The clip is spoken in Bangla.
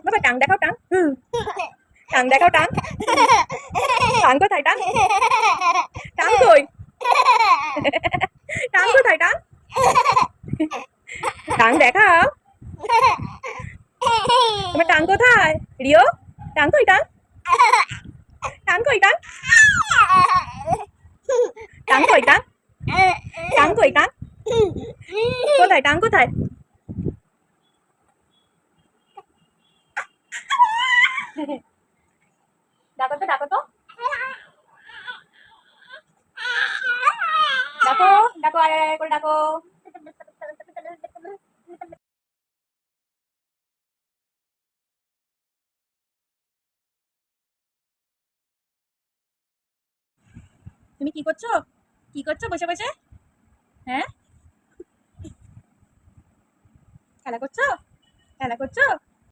বাবা টাং দেখাও টাং। টাং দেখাও টাং। টাং কোথায় টাং? টাং কই? টাং কোথায় টাং? টাং দেখাও। তোমার টাং কোথায় রিও? টাং কই টাং? টাং কই টাং? টাং কই টাং? টাং কই টাং? কোথায় টাং কোথায়? ডাকো তো ডাকো তো। ডাকো ডাকো আয় আয় করে ডাকো। তুমি কি করছো? কি করছো বসে বসে? হ্যাঁ, খেলা করছো? খেলা করছো?